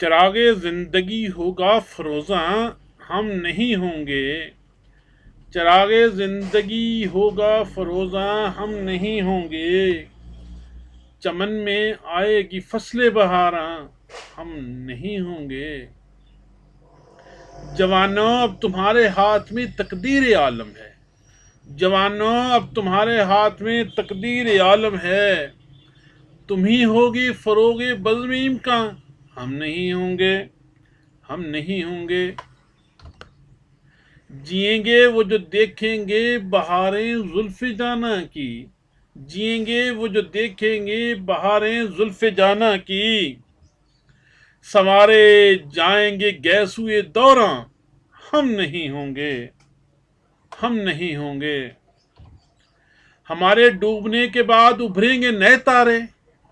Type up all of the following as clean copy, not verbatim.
چراغ زندگی ہوگا فروزاں ہم نہیں ہوں گے، چراغ زندگی ہوگا فروزاں ہم نہیں ہوں گے، چمن میں آئے گی فصل بہاراں ہم نہیں ہوں گے۔ جوانوں اب تمہارے ہاتھ میں تقدیر عالم ہے، جوانوں اب تمہارے ہاتھ میں تقدیر عالم ہے، تم ہی ہوگی فروغ بزمیم کا، ہم نہیں ہوں گے، ہم نہیں ہوں گے۔ جئیں گے وہ جو دیکھیں گے بہاریں زلف جانا کی، جئیں گے وہ جو دیکھیں گے بہاریں زلف جانا کی، سنوارے جائیں گے گیسوئے دوراں ہم نہیں ہوں گے، ہم نہیں ہوں گے۔ ہمارے ڈوبنے کے بعد ابھریں گے نئے تارے،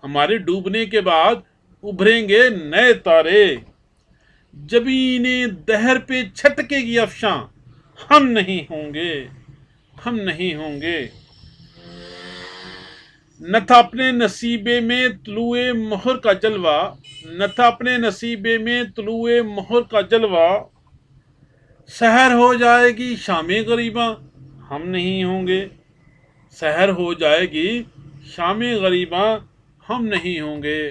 ہمارے ڈوبنے کے بعد ابھریں گے نئے تارے، جبین دہر پہ چھٹکے گی افشاں ہم نہیں ہوں گے، ہم نہیں ہوں گے۔ نہ تھا اپنے نصیبے میں طلوع مہر کا جلوہ، نہ تھا اپنے نصیبے میں طلوع مہر کا جلوہ، سحر ہو جائے گی شام غریباں ہم نہیں ہوں گے، سحر ہو جائے گی شام غریباں ہم نہیں ہوں گے۔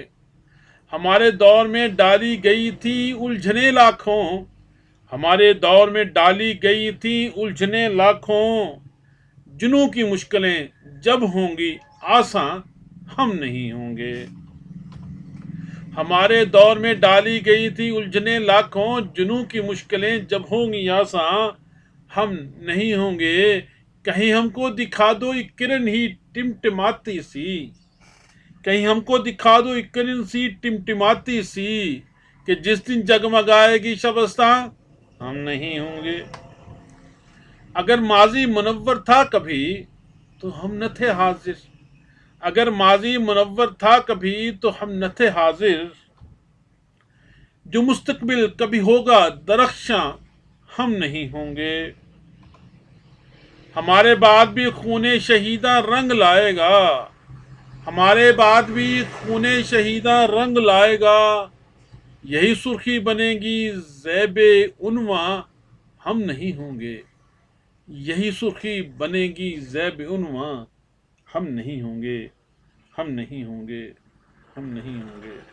ہمارے دور میں ڈالی گئی تھی الجھنیں لاکھوں، ہمارے دور میں ڈالی گئی تھی الجھنیں لاکھوں، جنوں کی مشکلیں جب ہوں گی آساں ہم نہیں ہوں گے۔ ہمارے دور میں ڈالی گئی تھی الجھنیں لاکھوں، جنوں کی مشکلیں جب ہوں گی آساں ہم نہیں ہوں گے۔ کہیں ہم کو دکھا دو ایک کرن ہی ٹمٹماتی سی، کہیں ہم کو دکھا دو ایک کرن سی ٹمٹماتی سی، کہ جس دن جگمگائے گی شبستاں ہم نہیں ہوں گے۔ اگر ماضی منور تھا کبھی تو ہم نہ تھے حاضر، اگر ماضی منور تھا کبھی تو ہم نہ تھے حاضر، جو مستقبل کبھی ہوگا درخشاں ہم نہیں ہوں گے۔ ہمارے بعد بھی خون شہیداں رنگ لائے گا، ہمارے بعد بھی خون شہیداں رنگ لائے گا، یہی سرخی بنے گی زیب عنواں ہم نہیں ہوں گے، یہی سرخی بنے گی زیب عنواں ہم نہیں ہوں گے، ہم نہیں ہوں گے، ہم نہیں ہوں گے۔